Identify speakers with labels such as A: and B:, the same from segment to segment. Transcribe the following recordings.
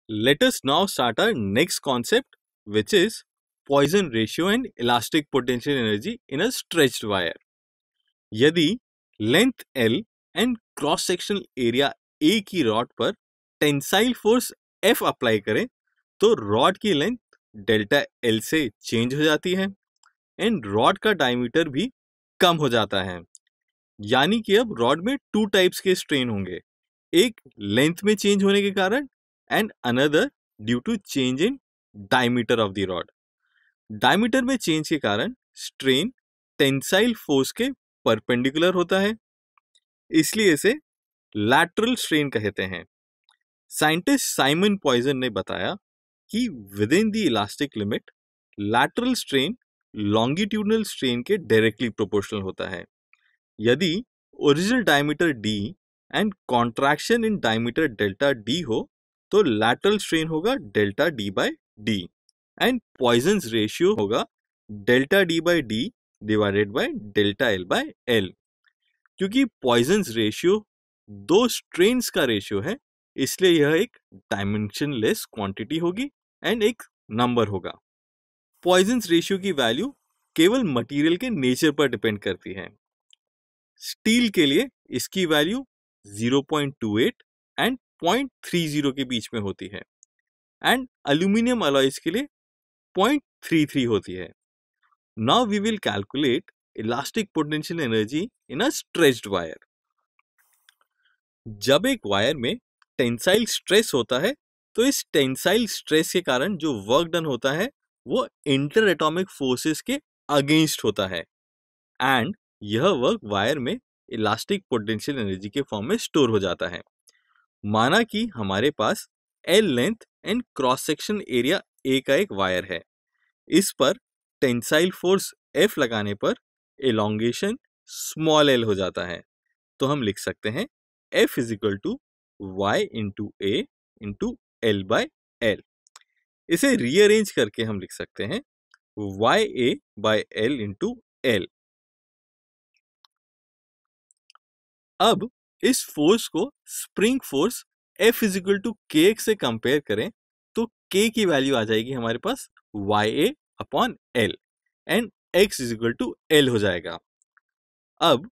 A: Let us now start our next concept, which is Poisson ratio and elastic potential energy in a stretched wire. यदि length L and cross sectional area A की rod पर tensile force F apply करें तो rod की length delta L से change हो जाती है एंड रॉड का डायमीटर भी कम हो जाता है। यानी कि अब रॉड में टू टाइप्स के स्ट्रेन होंगे, एक लेंथ में चेंज होने के कारण and another due to change in diameter of the rod. Diameter में चेंज के कारण स्ट्रेन टेंसाइल फोर्स के परपेंडिकुलर होता है, इसलिए इसे लैटरल स्ट्रेन कहते हैं। साइंटिस्ट साइमन पॉइजन ने बताया कि within the elastic limit lateral strain longitudinal strain के डायरेक्टली प्रोपोर्शनल होता है। यदि original diameter d and contraction in diameter delta d हो तो लैटरल स्ट्रेन होगा delta d by d and Poisson's ratio होगा delta d by d divided by delta l by l। क्योंकि Poisson's ratio दो strains का ratio है, इसलिए यह एक डायमेंशनलेस क्वांटिटी होगी एंड एक नंबर होगा। पॉइजन्स रेशियो की वैल्यू केवल मटेरियल के नेचर पर डिपेंड करती है। स्टील के लिए इसकी वैल्यू 0.28 एंड 0.30 के बीच में होती है एंड एल्यूमिनियम अलॉयज के लिए 0.33 होती है। Now we will calculate elastic potential energy in a stretched wire. जब एक वायर में टेंसाइल स्ट्रेस होता है तो इस टेंसाइल स्ट्रेस के कारण जो वर्क डन होता है वो इंटर एटॉमिक फोर्सेस के अगेंस्ट होता है एंड यह वर्क वायर में इलास्टिक पोटेंशियल एनर्जी के फॉर्म में स्टोर हो जाता है। माना कि हमारे पास L length and cross section area A का एक वायर है, इस पर टेंसाइल फोर्स F लगाने पर एलोंगेशन स्मॉल l हो जाता है, तो हम लिख सकते हैं F is equal to y into A into L by L। इसे रीअरेंज करके हम लिख सकते हैं YA by L into L। अब इस फोर्स को spring force F is equal to KX से कंपेयर करें तो K की वैल्यू आ जाएगी हमारे पास YA upon L and X is equal to L हो जाएगा। अब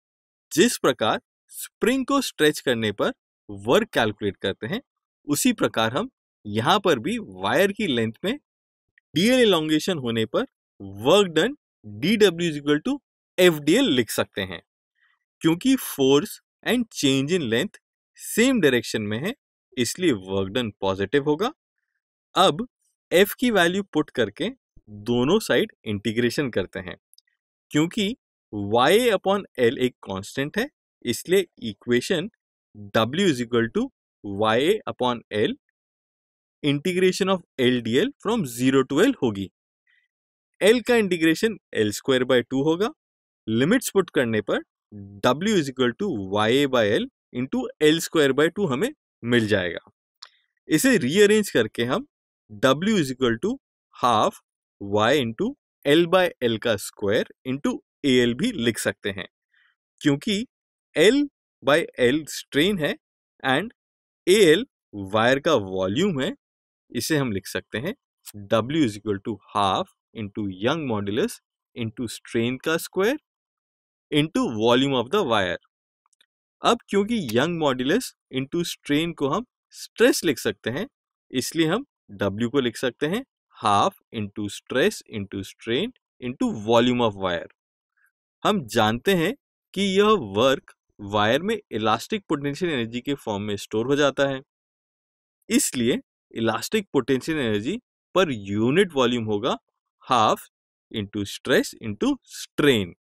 A: जिस प्रकार स्प्रिंग को स्ट्रेच करने पर वर्क कैलकुलेट करते हैं, उसी प्रकार हम यहाँ पर भी वायर की लेंथ में DL एलोंगेशन होने पर work done DW is equal to FDL लिख सकते हैं। क्योंकि force and change in length same direction में है, इसलिए वर्क डन पॉजिटिव होगा। अब F की वैल्यू पुट करके दोनों साइड इंटीग्रेशन करते हैं। क्योंकि YA अपॉन L एक कांस्टेंट है, इसलिए equation W is equal to YA upon L integration of LDL from 0 to L होगी। L का इंटीग्रेशन L स्क्वायर बाय 2 होगा। लिमिट्स पुट करने पर W is equal to YA by L into L square by 2 हमें मिल जाएगा। इसे rearrange करके हम W is equal to half Y into L by L का स्क्वायर इंटू AL भी लिख सकते हैं। क्योंकि L बाय L स्ट्रेन है एंड AL वायर का वॉल्यूम है, इसे हम लिख सकते हैं W is equal to half into Young modulus into strain का square into volume of the wire. अब क्योंकि यंग मॉड्यूलस इंटू स्ट्रेन को हम स्ट्रेस लिख सकते हैं, इसलिए हम W को लिख सकते हैं half into stress into strain into volume of wire. हम जानते हैं कि यह वर्क वायर में इलास्टिक पोटेंशियल एनर्जी के फॉर्म में स्टोर हो जाता है, इसलिए elastic potential energy per unit volume होगा half into stress into strain.